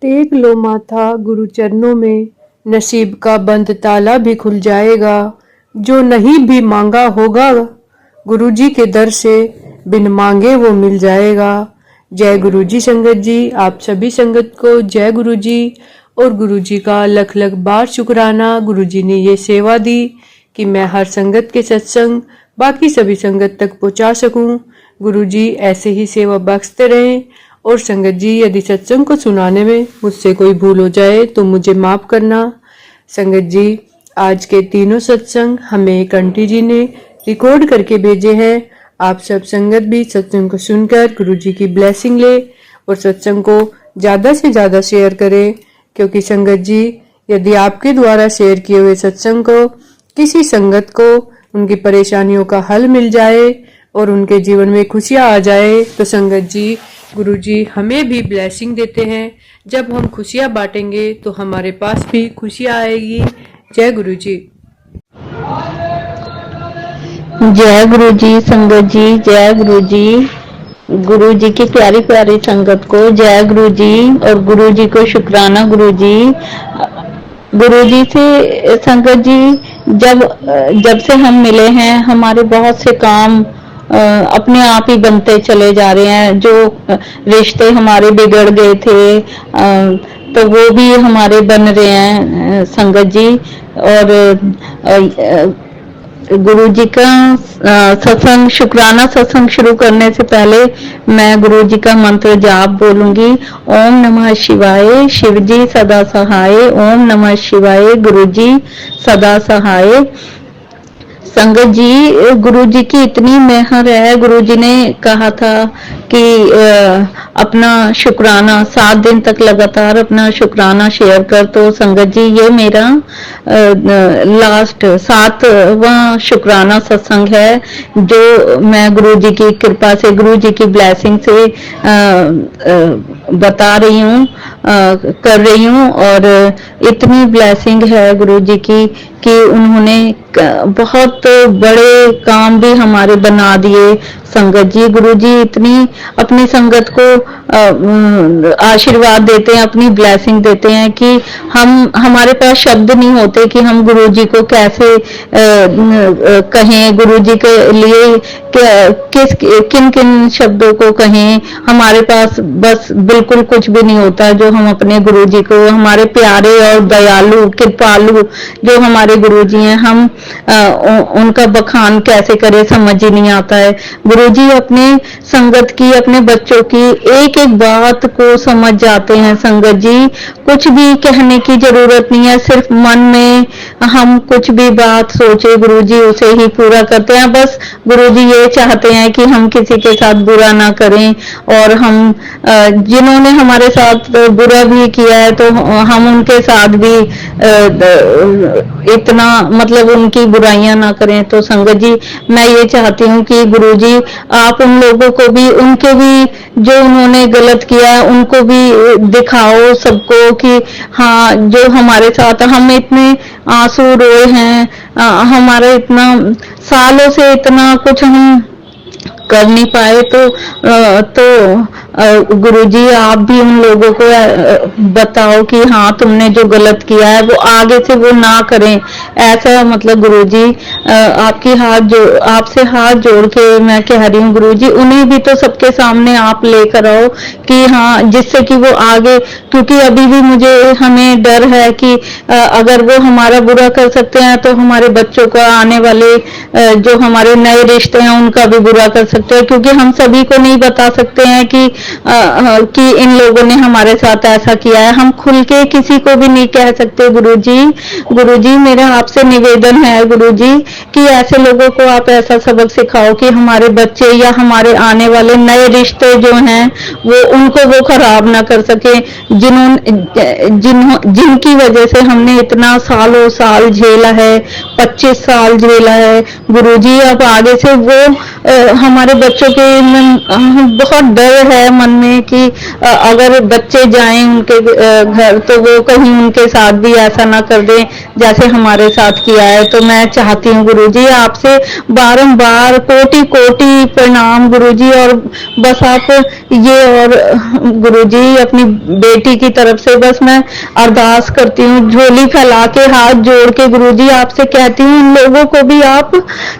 Take लो माथा गुरु चरणों में, नसीब का बंद ताला भी खुल जाएगा। जो नहीं भी मांगा होगा गुरु जी के दर से, बिन मांगे वो मिल जाएगा। जय गुरु जी संगत जी। आप सभी संगत को जय गुरु जी। और गुरु जी का लख लख बार शुक्राना। गुरु जी ने ये सेवा दी कि मैं हर संगत के सत्संग बाकी सभी संगत तक पहुंचा सकूं। गुरु जी ऐसे ही सेवा बख्शते रहें। और संगत जी, यदि सत्संग को सुनाने में मुझसे कोई भूल हो जाए तो मुझे माफ करना। संगत जी, आज के तीनों सत्संग हमें कंठी जी ने रिकॉर्ड करके भेजे हैं। आप सब संगत भी सत्संग को सुनकर गुरु जी की ब्लेसिंग ले और सत्संग को ज्यादा से ज्यादा शेयर करें, क्योंकि संगत जी, यदि आपके द्वारा शेयर किए हुए सत्संग को किसी संगत को उनकी परेशानियों का हल मिल जाए और उनके जीवन में खुशियां आ जाए तो संगत जी, गुरुजी हमें भी ब्लेसिंग देते हैं। जब हम खुशियां बांटेंगे तो हमारे पास भी खुशियां आएगी। जय गुरुजी। जय गुरु जी संगत जी, जय गुरु जी। गुरु जी की प्यारी प्यारी संगत को जय गुरु जी और गुरु जी को शुक्राना। गुरु जी से संगत जी जब से हम मिले हैं हमारे बहुत से काम अपने आप ही बनते चले जा रहे हैं। जो रिश्ते हमारे बिगड़ गए थे तो वो भी हमारे बन रहे हैं संगत जी। और गुरु जी का सत्संग, शुक्राना सत्संग शुरू करने से पहले मैं गुरु जी का मंत्र जाप बोलूंगी। ओम नमः शिवाय, शिव जी सदा सहाय। ओम नमः शिवाय, गुरु जी सदा सहाय। संगत जी, गुरु जी की इतनी मेहर है। गुरु जी ने कहा था कि अपना शुक्राना 7 दिन तक लगातार अपना शुक्राना शेयर कर। तो संगत जी, ये मेरा लास्ट 7वां शुक्राना सत्संग है जो मैं गुरु जी की कृपा से, गुरु जी की ब्लेसिंग से बता रही हूँ, कर रही हूँ। और इतनी ब्लेसिंग है गुरु जी की कि उन्होंने बहुत बड़े काम भी हमारे बना दिए संगत जी। गुरु जी इतनी अपनी संगत को आशीर्वाद देते हैं, अपनी ब्लेसिंग देते हैं कि हमारे पास शब्द नहीं होते कि हम गुरु जी को कैसे कहें, गुरु जी के लिए किन किन शब्दों को कहें। हमारे पास बस बिल्कुल कुछ भी नहीं होता जो हम अपने गुरु जी को, हमारे प्यारे और दयालु कृपालु जो हमारे गुरु जी हैं, हम उनका बखान कैसे करें समझ ही नहीं आता है। गुरु जी अपने संगत की, अपने बच्चों की एक एक बात को समझ जाते हैं संगत जी। कुछ भी कहने की जरूरत नहीं है, सिर्फ मन में हम कुछ भी बात सोचे गुरु जी उसे ही पूरा करते हैं। बस गुरु जी ये चाहते हैं कि हम किसी के साथ बुरा ना करें, और हम जिन्होंने हमारे साथ बुरा भी किया है तो हम उनके साथ भी इतना मतलब उनकी बुराइयां ना करें। तो संगत जी, मैं ये चाहती हूँ कि गुरु जी आप उन लोगों को भी, उनके भी जो उन्होंने गलत किया उनको भी दिखाओ सबको कि हाँ, जो हमारे साथ हम इतने आंसू रोए हैं, हमारे इतना सालों से इतना कुछ हम कर नहीं पाए, तो गुरुजी आप भी उन लोगों को बताओ कि हाँ, तुमने जो गलत किया है वो आगे से वो ना करें। ऐसा मतलब गुरुजी आपसे हाथ जोड़ के मैं कह रही हूँ गुरुजी, उन्हें भी तो सबके सामने आप लेकर आओ कि हाँ, जिससे कि वो आगे, क्योंकि अभी भी हमें डर है कि अगर वो हमारा बुरा कर सकते हैं तो हमारे बच्चों को, आने वाले जो हमारे नए रिश्ते हैं उनका भी बुरा कर सकते हैं। क्योंकि हम सभी को नहीं बता सकते हैं कि इन लोगों ने हमारे साथ ऐसा किया है। हम खुल के किसी को भी नहीं कह सकते गुरुजी मेरा आपसे निवेदन है गुरुजी कि ऐसे लोगों को आप ऐसा सबक सिखाओ कि हमारे बच्चे या हमारे आने वाले नए रिश्ते जो हैं उनको वो खराब ना कर सके, जिनकी वजह से हमने इतना सालों साल झेला है, 25 साल झेला है। गुरुजी अब आगे से वो हमारे बच्चों के बहुत डर है मन में कि अगर बच्चे जाएं उनके घर तो वो कहीं उनके साथ भी ऐसा ना कर दें जैसे हमारे साथ किया है। तो मैं चाहती हूँ गुरुजी आपसे बारंबार कोटि कोटि प्रणाम गुरुजी, और बस आप ये, और गुरुजी अपनी बेटी की तरफ से बस मैं अरदास करती हूँ, झोली फैला के हाथ जोड़ के गुरुजी आपसे कहती हूँ इन लोगों को भी आप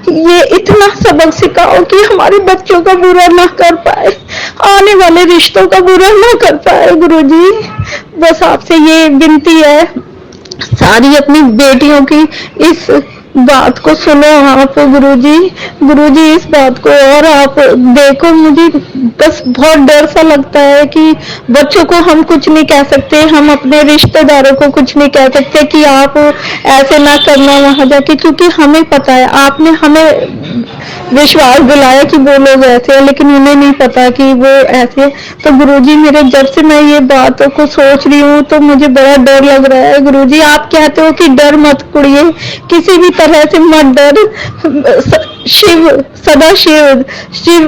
ये इतना सबक सिखाओ कि हमारे बच्चों का बुरा ना कर पाए, आने वाले रिश्तों का बुरा ना कर पाए गुरुजी। बस आपसे ये विनती है, सारी अपनी बेटियों की इस बात को सुनो आप गुरुजी, गुरुजी इस बात को, और आप देखो मुझे बस बहुत डर सा लगता है कि बच्चों को हम कुछ नहीं कह सकते, हम अपने रिश्तेदारों को कुछ नहीं कह सकते कि आप ऐसे ना करना वहां जाके, क्योंकि हमें पता है आपने हमें विश्वास दिलाया कि वो लोग ऐसे हैं, लेकिन उन्हें नहीं पता कि वो ऐसे। तो गुरुजी मेरे जब से मैं ये बातों को सोच रही हूँ तो मुझे बड़ा डर लग रहा है गुरुजी। आप कहते हो कि डर मत कुड़िए, किसी भी तरह से मत डर, शिव सदा शिव शिव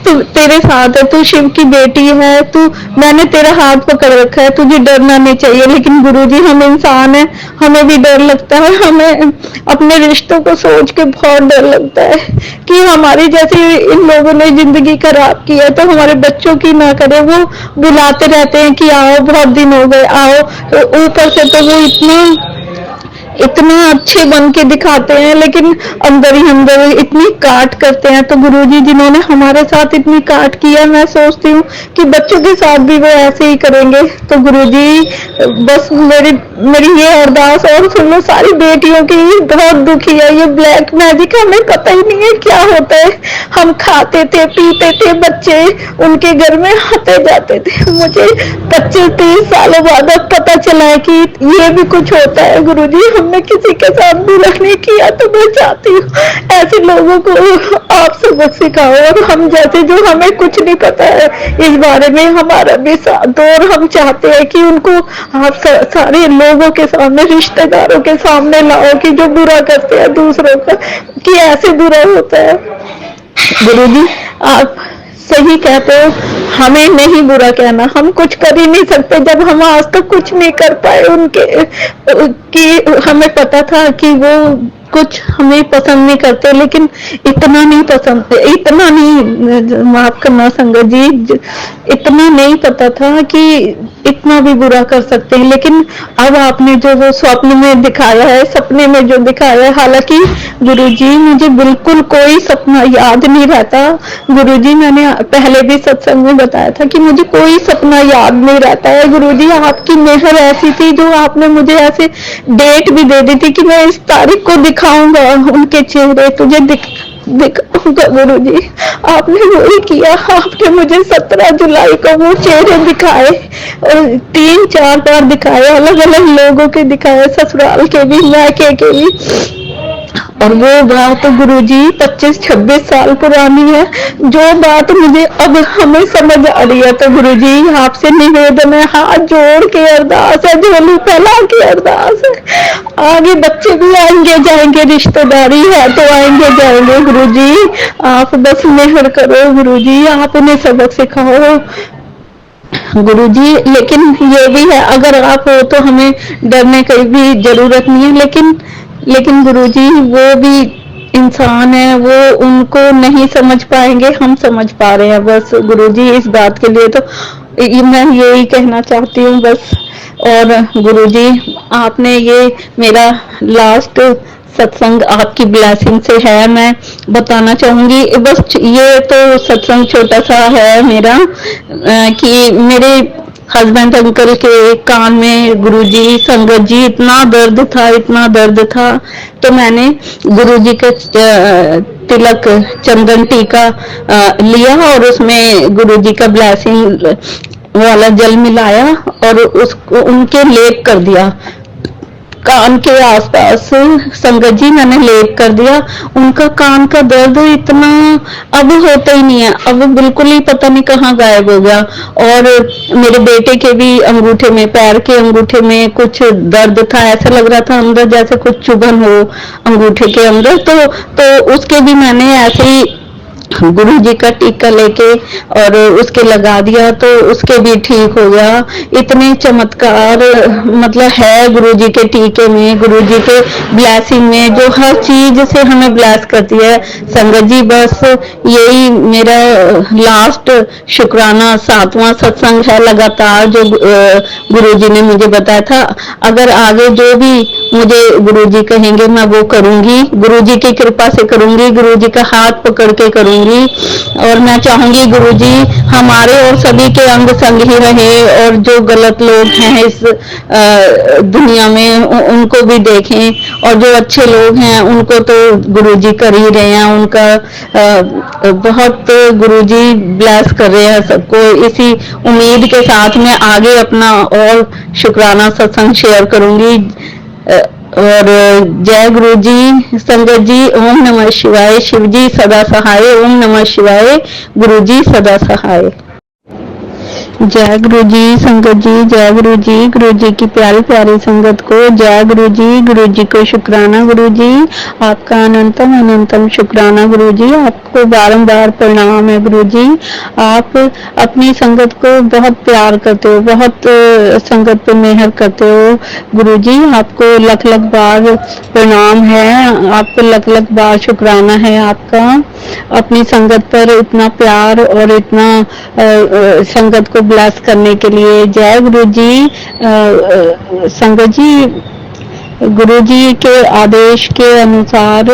तू तेरे साथ है, तू शिव की बेटी है, तू मैंने तेरा हाथ पकड़ रखा है, तुझे डरना नहीं चाहिए। लेकिन गुरुजी हम इंसान हैं, हमें भी डर लगता है, हमें अपने रिश्तों को सोच के बहुत डर लगता है कि हमारी जैसे इन लोगों ने जिंदगी खराब की है तो हमारे बच्चों की ना करे। वो बुलाते रहते हैं कि आओ बहुत दिन हो गए आओ, तो ऊपर से तो वो इतना अच्छे बन के दिखाते हैं लेकिन अंदर ही अंदर इतनी काट करते हैं। तो गुरुजी जिन्होंने हमारे साथ इतनी काट किया, मैं सोचती हूँ कि बच्चों के साथ भी वो ऐसे ही करेंगे। तो गुरुजी बस मेरी ये अरदास और सुन लो, सारी बेटियों की बहुत दुखी है ये ब्लैक मैजिक, हमें पता ही नहीं है क्या होता है। हम खाते थे पीते थे, बच्चे उनके घर में आते जाते थे। मुझे 25-30 सालों बाद अब पता चला है कि ये भी कुछ होता है गुरुजी। हमने किसी के साथ बुरा नहीं किया, तो मैं चाहती हूँ ऐसे लोगों को आप सबक सिखाओ, और हम जैसे जो हमें कुछ नहीं पता है इस बारे में हमारा भी साथ दो। और हम चाहते हैं कि उनको आप सारे लोगों के सामने, रिश्तेदारों के सामने लाओ कि जो बुरा करते हैं दूसरों का, कि ऐसे बुरा होता है। गुरुजी आप सही कहते हो, हमें नहीं बुरा कहना, हम कुछ कर ही नहीं सकते जब हम आज तक कुछ नहीं कर पाए उनके, कि हमें पता था कि वो कुछ हमें पसंद नहीं करते, लेकिन इतना नहीं पसंद, इतना नहीं, माफ करना संगत जी, इतना नहीं पता था कि इतना भी बुरा कर सकते हैं। लेकिन अब आपने जो वो स्वप्न में दिखाया है, सपने में जो दिखाया है, हालांकि गुरुजी मुझे बिल्कुल कोई सपना याद नहीं रहता गुरुजी, मैंने पहले भी सत्संग में बताया था कि मुझे कोई सपना याद नहीं रहता है गुरुजी। आपकी मेहर ऐसी थी जो आपने मुझे ऐसे डेट भी दे दी थी कि मैं इस तारीख को दिखाऊंगा उनके चेहरे, तुझे दिखाऊंगा गुरुजी। आपने वही किया, आपने मुझे 17 जुलाई को वो चेहरे दिखाए, और 3-4 बार दिखाए, अलग अलग लोगों के दिखाए, ससुराल के भी मायके के भी। और वो बात गुरुजी 25-26 साल पुरानी है, जो बात मुझे अब हमें समझ आ रही है। तो गुरुजी आपसे निवेदन है, हाथ जोड़ के अरदास है, झोली फैला के अरदास है, आगे बच्चे भी आएंगे जाएंगे, रिश्तेदारी है तो आएंगे जाएंगे गुरुजी, आप बस मेहर करो गुरुजी, आप उन्हें सबक सिखाओ गुरुजी। लेकिन ये भी है, अगर आप हो तो हमें डरने की भी जरूरत नहीं है, लेकिन गुरुजी वो भी इंसान है, वो उनको नहीं समझ पाएंगे, हम समझ पा रहे हैं बस गुरुजी। इस बात के लिए तो मैं यही कहना चाहती हूँ बस। और गुरुजी आपने ये मेरा लास्ट सत्संग आपकी ब्लेसिंग से है, मैं बताना चाहूंगी बस। ये तो सत्संग छोटा सा है मेरा, कि मेरे हस्बैंड अंकल के कान में गुरुजी, संगत जी, इतना दर्द था, तो मैंने गुरुजी के तिलक चंदन टीका लिया और उसमें गुरुजी का ब्लेसिंग वाला जल मिलाया और उसको उनके लेप कर दिया कान के आसपास। संगत जी मैंने लेप कर दिया, उनका कान का दर्द इतना अब होता ही नहीं है, अब बिल्कुल ही पता नहीं कहाँ गायब हो गया। और मेरे बेटे के भी अंगूठे में, पैर के अंगूठे में कुछ दर्द था, ऐसा लग रहा था अंदर जैसे कुछ चुभन हो अंगूठे के अंदर, तो उसके भी मैंने ऐसे ही गुरु जी का टीका लेके और उसके लगा दिया तो उसके भी ठीक हो गया। इतने चमत्कार मतलब है गुरु जी के टीके में, गुरु जी के ब्लेसिंग में, जो हर चीज से हमें ब्लेस करती है। संगत जी बस यही मेरा लास्ट शुक्राना 7वां सत्संग है लगातार जो गुरु जी ने मुझे बताया था। अगर आगे जो भी मुझे गुरु जी कहेंगे मैं वो करूंगी, गुरु जी की कृपा से करूंगी, गुरु जी का हाथ पकड़ के करूंगी। और मैं चाहूंगी गुरु जी हमारे और सभी के अंग संग ही रहे, और जो गलत लोग हैं इस दुनिया में उनको भी देखें, और जो अच्छे लोग हैं उनको तो गुरु जी कर ही रहे हैं। उनका बहुत गुरु जी ब्लेस कर रहे हैं सबको। इसी उम्मीद के साथ मैं आगे अपना और शुक्राना सत्संग शेयर करूंगी। और जय गुरु जी। संगत जी ओम नमः शिवाय। शिव जी सदा सहाय। ओम नमः शिवाय। गुरु जी सदा सहाय। जय गुरु जी। संगत जी जय गुरु जी। गुरु जी की प्यारी प्यारी संगत को जय गुरु जी। गुरु जी को शुक्राना गुरु जी। आपका अनंतम अनंतम शुक्राना गुरु जी। आपको बारंबार प्रणाम है गुरु जी। आप अपनी संगत को बहुत प्यार करते हो, बहुत संगत पे मेहर करते हो गुरु जी। आपको लख लख बार प्रणाम है, आपको लख लख बार शुक्राना है आपका। अपनी संगत पर इतना प्यार और इतना संगत को ब्लेस करने के लिए। जय गुरु जी। संगत जी गुरु जी के आदेश के अनुसार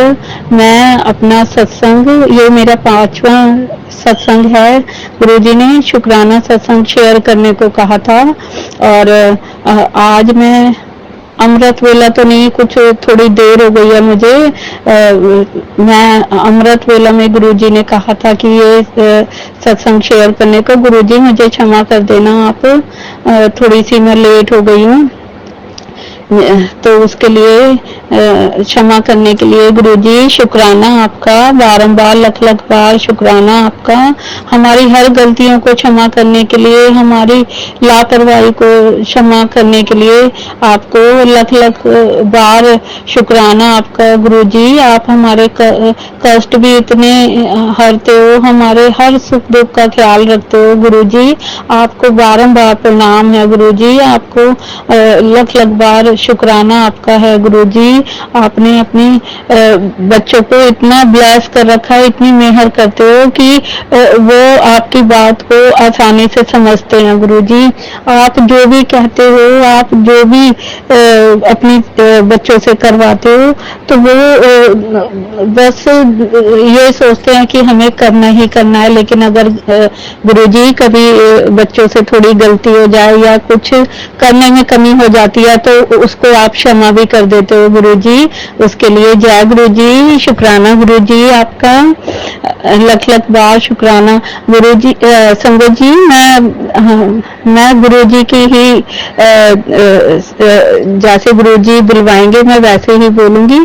मैं अपना सत्संग, ये मेरा 5वां सत्संग है। गुरु जी ने शुक्राना सत्संग शेयर करने को कहा था, और आज मैं अमृत वेला तो नहीं, कुछ थोड़ी देर हो गई है मुझे। मैं अमृत वेला में गुरुजी ने कहा था कि ये सत्संग शेयर करने को। गुरुजी मुझे क्षमा कर देना आप, थोड़ी सी मैं लेट हो गई हूँ, तो उसके लिए क्षमा करने के लिए गुरुजी शुक्राना आपका, बारंबार लख लख बार शुक्राना आपका। हमारी हर गलतियों को क्षमा करने के लिए, हमारी लापरवाही को क्षमा करने के लिए आपको लख लख बार शुक्राना आपका गुरुजी। आप हमारे कष्ट भी इतने हरते हो, हमारे हर सुख दुख का ख्याल रखते हो गुरुजी। आपको बारंबार प्रणाम है गुरुजी। आपको लख लख बार शुक्राना आपका है गुरुजी। आपने अपनी बच्चों को इतना ब्लेस कर रखा है, इतनी मेहर करते हो कि वो आपकी बात को आसानी से समझते हैं गुरुजी। आप जो भी कहते हो, आप जो भी अपनी बच्चों से करवाते हो, तो वो बस ये सोचते हैं कि हमें करना ही करना है। लेकिन अगर गुरुजी कभी बच्चों से थोड़ी गलती हो जाए या कुछ करने में कमी हो जाती है, तो उसको आप क्षमा भी कर देते हो गुरुजी। उसके लिए जय गुरुजी। शुक्राना गुरुजी आपका, लख लख बार शुक्राना गुरुजी। संगत जी मैं गुरुजी की ही जैसे गुरुजी बुलवाएंगे मैं वैसे ही बोलूंगी।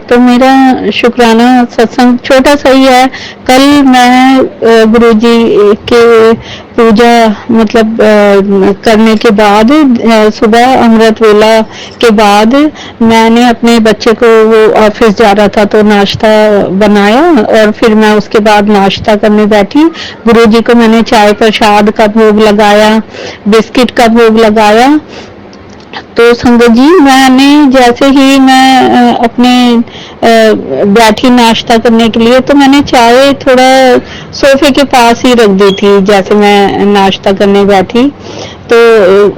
तो मेरा शुक्राना सत्संग छोटा सा ही है। कल मैं गुरुजी के पूजा मतलब करने के बाद, सुबह अमृत वेला के बाद मैंने अपने बच्चे को, वो ऑफिस जा रहा था तो नाश्ता बनाया, और फिर मैं उसके बाद नाश्ता करने बैठी। गुरुजी को मैंने चाय प्रसाद का भोग लगाया, बिस्किट का भोग लगाया। तो संगत जी मैंने जैसे ही मैं अपने बैठी नाश्ता करने के लिए, तो मैंने चाय थोड़ा सोफे के पास ही रख दी थी। जैसे मैं नाश्ता करने बैठी तो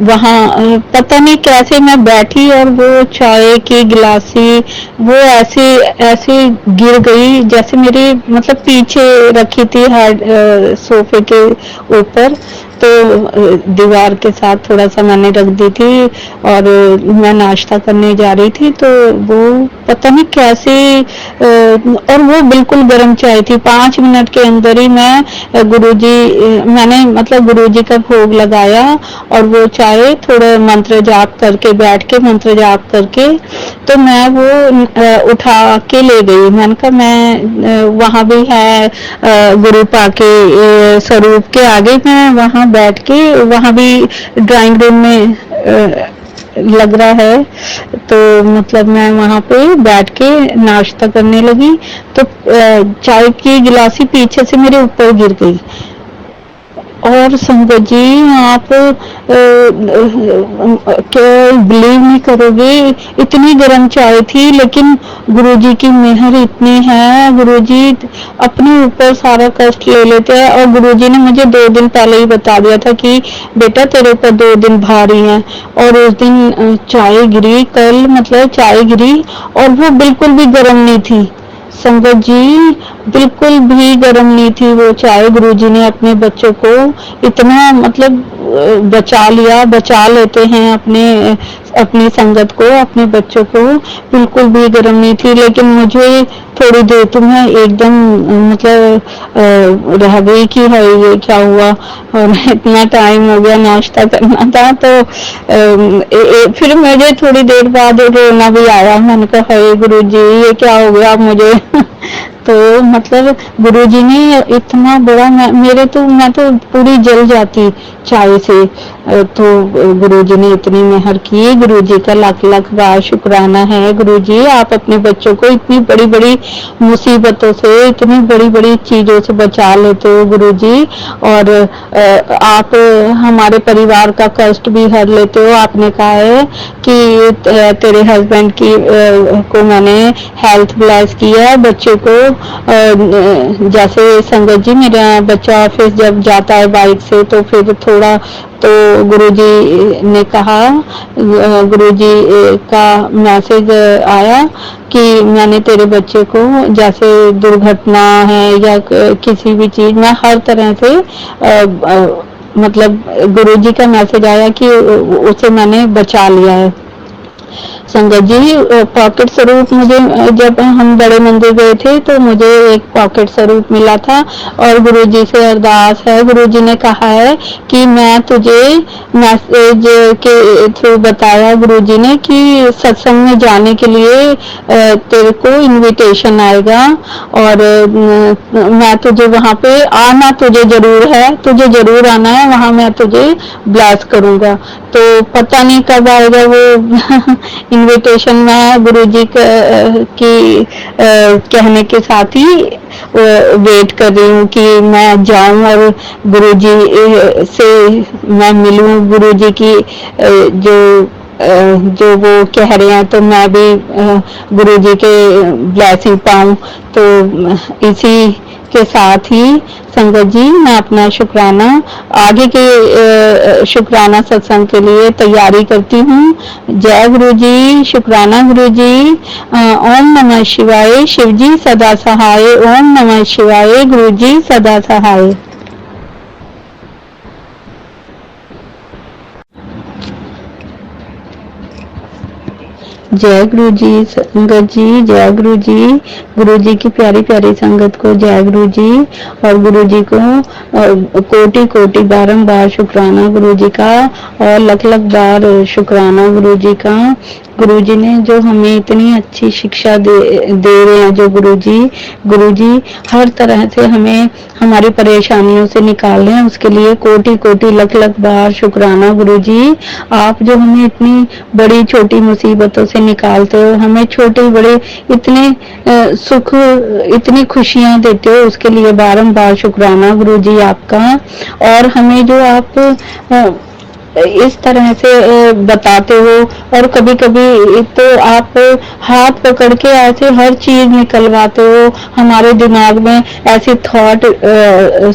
वहाँ पता नहीं कैसे मैं बैठी और वो चाय की गिलासी वो ऐसे गिर गई, जैसे मेरे मतलब पीछे रखी थी सोफे के ऊपर, तो दीवार के साथ थोड़ा सा मैंने रख दी थी, और मैं नाश्ता करने जा रही थी तो वो पता नहीं कैसे, और वो बिल्कुल गर्म चाय थी। 5 मिनट के अंदर ही मैंने मतलब गुरुजी का भोग लगाया, और वो चाय थोड़ा मंत्र जाप करके बैठ के मंत्र जाप करके तो मैं वो उठा के ले गई। मैंने कहा मैं वहाँ भी है गुरु पाके स्वरूप के आगे, मैं वहाँ बैठ के, वहाँ भी ड्राइंग रूम में लग रहा है, तो मतलब मैं वहां पे बैठ के नाश्ता करने लगी, तो चाय की गिलासी पीछे से मेरे ऊपर गिर गई। और संगत जी, आप क्या बिलीव नहीं करोगे, इतनी गर्म चाय थी, लेकिन गुरुजी की मेहर इतनी है, गुरुजी अपने ऊपर सारा कष्ट ले लेते हैं। और गुरुजी ने मुझे 2 दिन पहले ही बता दिया था कि बेटा तेरे ऊपर 2 दिन भारी हैं। और उस दिन चाय गिरी, कल मतलब चाय गिरी, और वो बिल्कुल भी गर्म नहीं थी संगत जी, बिल्कुल भी गर्म नहीं थी वो चाय। गुरुजी ने अपने बच्चों को इतना मतलब बचा लिया, बचा लेते हैं अपनी संगत को, अपने बच्चों को, बिल्कुल भी गर्म नहीं थी। लेकिन मुझे थोड़ी देर तो मैं एकदम मतलब रह गई कि है ये क्या हुआ, और इतना टाइम हो गया, नाश्ता करना था। तो फिर मुझे थोड़ी देर बाद रोना भी आया, मैंने कहा हाय गुरुजी ये क्या हो गया मुझे। तो मतलब गुरुजी ने इतना बड़ा, मैं तो पूरी जल जाती चाय से। तो गुरुजी ने इतनी मेहर की, गुरुजी का लाख लाख बार शुक्राना है। गुरुजी आप अपने बच्चों को इतनी बड़ी बड़ी मुसीबतों से, इतनी बड़ी बड़ी चीजों से बचा लेते हो गुरुजी, और आप हमारे परिवार का कष्ट भी हर लेते हो। आपने कहा है कि तेरे हस्बैंड की को मैंने हेल्थ ब्लेस किया है, बच्चे को जैसे संगत जी मेरा बच्चा ऑफिस जब जाता है बाइक से, तो फिर थोड़ा तो गुरुजी ने कहा, गुरुजी का मैसेज आया कि मैंने तेरे बच्चे को जैसे दुर्घटना है या किसी भी चीज में हर तरह से मतलब गुरुजी का मैसेज आया कि उसे मैंने बचा लिया है। संगत जी पॉकेट स्वरूप मुझे, जब हम बड़े मंदिर गए थे तो मुझे एक पॉकेट स्वरूप मिला था, और गुरुजी से अरदास है, गुरुजी ने कहा है कि मैं तुझे मैसेज के थ्रू बताया गुरुजी ने कि सत्संग में जाने के लिए तेरे को इनविटेशन आएगा, और मैं तुझे वहां पे आना तुझे जरूर है, तुझे जरूर आना है वहां, मैं तुझे ब्लेस करूंगा। तो पता नहीं कब आएगा वो इनविटेशन। मैं गुरुजी की कहने के साथ ही वेट कर रही हूँ कि मैं जाऊं और गुरुजी से मैं मिलूं, गुरुजी की जो वो कह रहे हैं तो मैं भी गुरुजी के ब्लेसिंग पाऊं। तो इसी के साथ ही संगत जी मैं अपना शुक्राना, आगे के शुक्राना सत्संग के लिए तैयारी करती हूँ। जय गुरु जी, शुक्राना गुरु जी। ओम नमः शिवाय, शिव जी सदा सहाय। ओम नमः शिवाय, गुरु जी सदा सहाय। जय गुरु जी संगत जी, जय गुरु जी। गुरु जी की प्यारी प्यारी संगत को जय गुरु जी, और गुरु जी को कोटि कोटि बारंबार शुक्राना गुरु जी का, और लख लख बार शुक्राना गुरु जी का। गुरु जी ने जो हमें इतनी अच्छी शिक्षा दे रहे हैं, जो गुरु जी हर तरह से हमें हमारी परेशानियों से निकाल रहे हैं, उसके लिए कोटि कोटि लख लख बार शुक्राना गुरु जी। आप जो हमें इतनी बड़ी छोटी मुसीबतों से निकालते हो, हमें छोटे बड़े इतने सुख, इतनी खुशियां देते हो, उसके लिए बारंबार शुक्राना गुरु जी आपका। और हमें जो आप इस तरह से बताते हो, और कभी कभी तो आप हाथ पकड़ के ऐसे हर चीज निकलवाते हो, हमारे दिमाग में ऐसे थॉट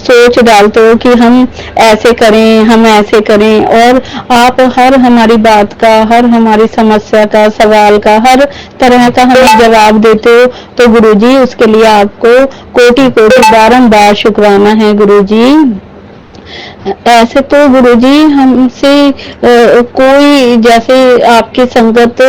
सोच डालते हो कि हम ऐसे करें, हम ऐसे करें, और आप हर हमारी बात का, हर हमारी समस्या का, सवाल का, हर तरह का हमें जवाब देते हो। तो गुरुजी उसके लिए आपको कोटि कोटि बारंबार शुक्राना है गुरुजी। ऐसे तो गुरुजी हमसे कोई जैसे आपकी संगत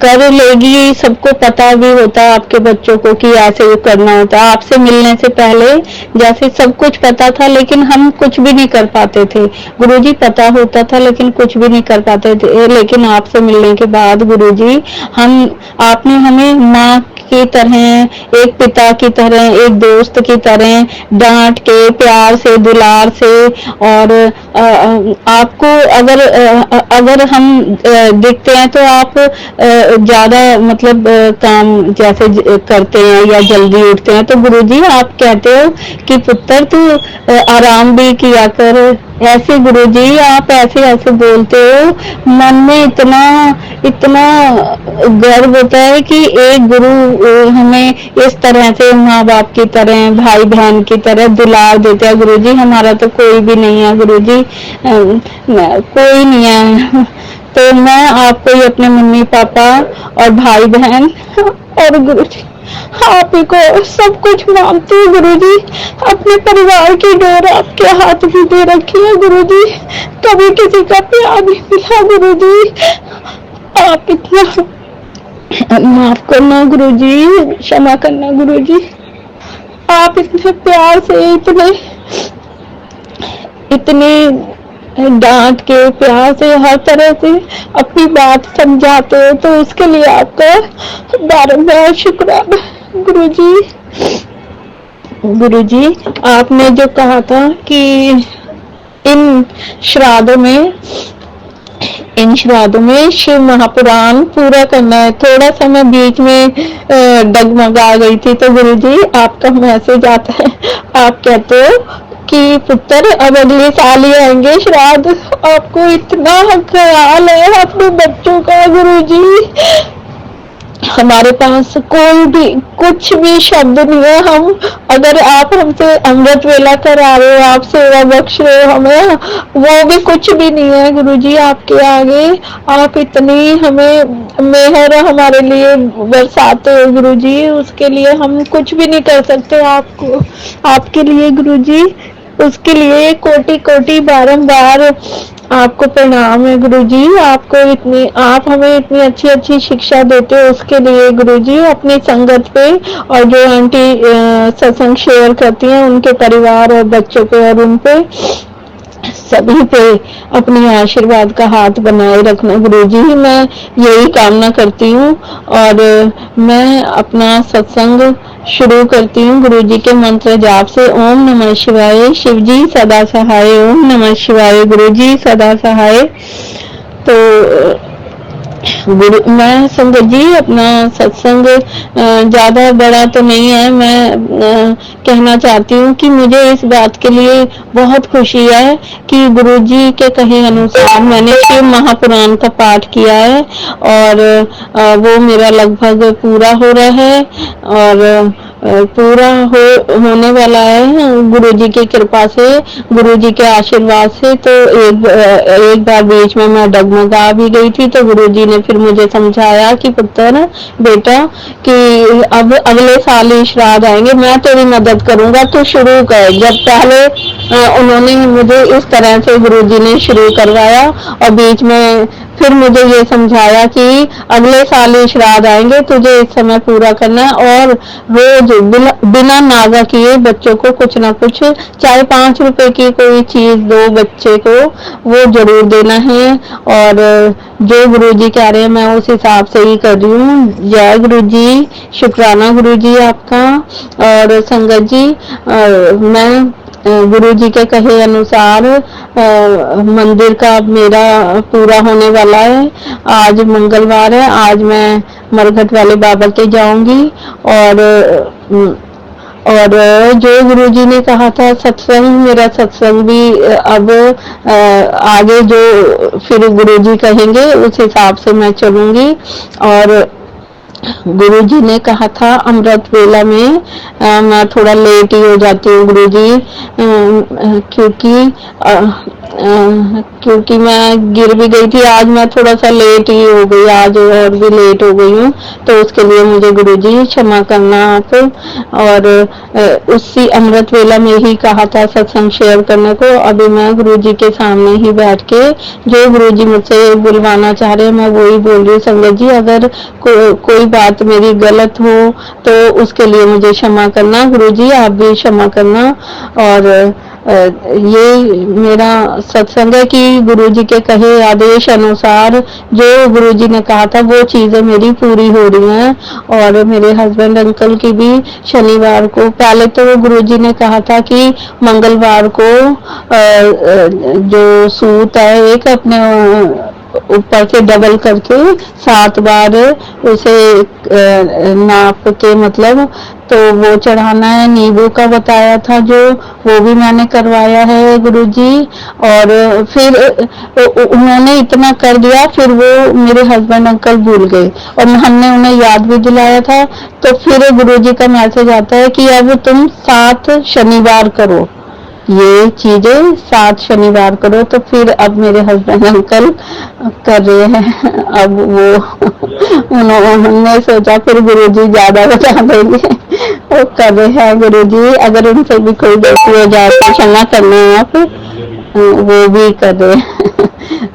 कर लेगी, सबको पता भी होता है आपके बच्चों को कि ऐसे करना होता है। आपसे मिलने से पहले जैसे सब कुछ पता था, लेकिन हम कुछ भी नहीं कर पाते थे। गुरुजी पता होता था लेकिन कुछ भी नहीं कर पाते थे, लेकिन आपसे मिलने के बाद गुरुजी आपने हमें माँ की तरह, एक पिता की तरह, एक दोस्त की तरह डांट के प्यार से, दुलार से, और आपको अगर हम दिखते हैं तो आप ज्यादा मतलब काम जैसे करते हैं या जल्दी उठते हैं, तो गुरुजी आप कहते हो कि पुत्र तू आराम भी किया कर। ऐसे गुरुजी आप ऐसे बोलते हो, मन में इतना इतना गर्व होता है कि एक गुरु हमें इस तरह से माँ बाप की तरह, भाई बहन की तरह दुलार देते हैं। गुरुजी हमारा तो कोई भी नहीं है गुरुजी, कोई नहीं है। तो मैं आपको ही अपने मम्मी पापा और भाई बहन और गुरुजी आप ही को सब कुछ मानती हूँ गुरुजी। अपने परिवार की डोर आपके हाथ में दे रखी है गुरुजी, कभी किसी का प्यार नहीं मिला गुरुजी। आप इतना माफ करना गुरुजी, क्षमा करना गुरुजी। आप इतने प्यार से इतने डांट के प्यार से हर तरह से अपनी बात समझाते हो, तो उसके लिए आपका बारंबार शुक्राना गुरुजी। गुरुजी आपने जो कहा था कि इन श्राद्धों में शिव महापुराण पूरा करना है, थोड़ा सा मैं बीच में डगमगा गई थी, तो गुरुजी आपका मैसेज आता है, आप कहते हो कि पुत्र अब अगले साल ही आएंगे श्राद्ध। आपको इतना ख्याल है अपने बच्चों का गुरुजी। हमारे पास कोई भी कुछ भी शब्द नहीं है। हम अगर आप हमसे अमृत वेला करा रहे हो, आप सेवा बख्श रहे हो हमें, वो भी कुछ भी नहीं है गुरुजी आपके आगे। आप इतनी हमें मेहर हमारे लिए बरसाते हो गुरुजी, उसके लिए हम कुछ भी नहीं कर सकते। आपको आपके लिए गुरुजी, उसके लिए कोटि कोटि बारंबार आपको प्रणाम है गुरुजी। आप हमें इतनी अच्छी शिक्षा देते हो, उसके लिए गुरुजी। अपनी संगत पे और जो आंटी सत्संग शेयर करती हैं उनके परिवार और बच्चों पे और उन पे सभी पे अपनी आशीर्वाद का हाथ बनाए रखना गुरुजी, मैं यही कामना करती हूँ। और मैं अपना सत्संग शुरू करती हूँ गुरुजी के मंत्र जाप से। ओम नमः शिवाय, शिव जी सदा सहाय। ओम नमः शिवाय, गुरुजी सदा सहाय। तो मैं संगत जी अपना सत्संग ज्यादा बड़ा तो नहीं है। मैं कहना चाहती हूँ कि मुझे इस बात के लिए बहुत खुशी है कि गुरुजी के कहे अनुसार मैंने शिव महापुराण का पाठ किया है और वो मेरा लगभग पूरा हो रहा है और पूरा होने वाला है गुरुजी की कृपा से, गुरुजी के आशीर्वाद से। तो एक बार बीच में मैं डगमगा भी गई थी, तो गुरुजी ने फिर मुझे समझाया कि पुत्र बेटा कि अब अगले साल ही श्राद्ध आएंगे, मैं तेरी मदद करूंगा, तो शुरू कर। जब पहले उन्होंने मुझे इस तरह से गुरुजी ने शुरू करवाया और बीच में फिर मुझे ये समझाया कि अगले साल ही श्राद्ध आएंगे, तुझे इस समय पूरा करना है और रोज बिना नागा किए बच्चों को कुछ ना कुछ, चाहे 5 रुपए की कोई चीज दो बच्चे को, वो जरूर देना है। और जो गुरुजी कह रहे हैं मैं उस हिसाब से ही कर रही हूँ। जय गुरुजी, शुक्राना गुरुजी आपका। और संगत जी मैं गुरुजी के कहे अनुसार मंदिर का मेरा पूरा होने वाला है। आज मंगलवार है, आज मैं मरघट वाले बाबा के जाऊंगी। और जो गुरुजी ने कहा था सत्संग, मेरा सत्संग भी अब आगे जो फिर गुरुजी कहेंगे उस हिसाब से मैं चलूंगी। और गुरुजी ने कहा था अमृत वेला में मैं थोड़ा लेट ही हो जाती हूँ गुरुजी, क्योंकि मैं गिर भी गई थी। आज मैं थोड़ा सा लेट ही हो गई, आज और भी लेट हो गई हूँ, तो उसके लिए मुझे गुरुजी क्षमा करना आप। और उसी अमृत वेला में ही कहा था सत्संग शेयर करने को। अभी मैं गुरुजी के सामने ही बैठ के जो गुरुजी मुझसे बुलवाना चाह रहे हैं मैं वही बोल रही हूँ। संगत जी अगर कोई बात मेरी गलत हो तो उसके लिए मुझे क्षमा करना गुरुजी, आप भी क्षमा करना। और ये मेरा सत्संग है कि गुरुजी के कहे आदेश अनुसार जो गुरुजी ने कहा था वो चीजें मेरी पूरी हो रही हैं। और मेरे हस्बैंड अंकल की भी शनिवार को, पहले तो गुरुजी ने कहा था कि मंगलवार को जो सूत है एक अपने ऊपर से डबल करके 7 बार उसे नाप के, मतलब तो वो चढ़ाना है। नींबू का बताया था जो, वो भी मैंने करवाया है गुरुजी। और फिर उन्होंने इतना कर दिया, फिर वो मेरे हस्बैंड अंकल भूल गए और हमने उन्हें याद भी दिलाया था। तो फिर गुरुजी का मैसेज आता है कि अब तुम 7 शनिवार करो, ये चीजें 7 शनिवार करो। तो फिर अब मेरे हस्बैंड अंकल कर रहे हैं। अब वो उन्होंने सोचा फिर गुरुजी ज्यादा बता देंगे, वो कर रहे हैं। गुरुजी अगर उनसे भी कोई गलती हो जाए तो क्षमा करना है आप, वो भी कर रहे हैं।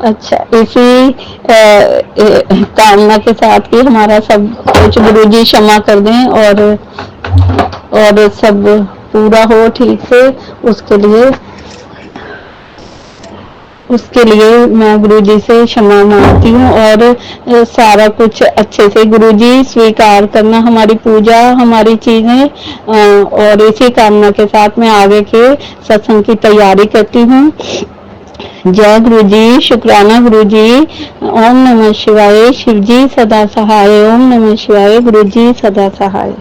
अच्छा, इसी कामना के साथ कि हमारा सब कुछ गुरुजी क्षमा कर दें और सब पूरा हो ठीक से, उसके लिए मैं गुरुजी से क्षमा मांगती हूँ। और सारा कुछ अच्छे से गुरुजी स्वीकार करना हमारी पूजा, हमारी चीजें। और इसी कामना के साथ मैं आगे के सत्संग की तैयारी करती हूँ। जय गुरुजी, शुक्राना गुरुजी। ओम नमः शिवाय। शिवजी सदा सहाय। ओम नमः शिवाय। गुरुजी सदा सहाय।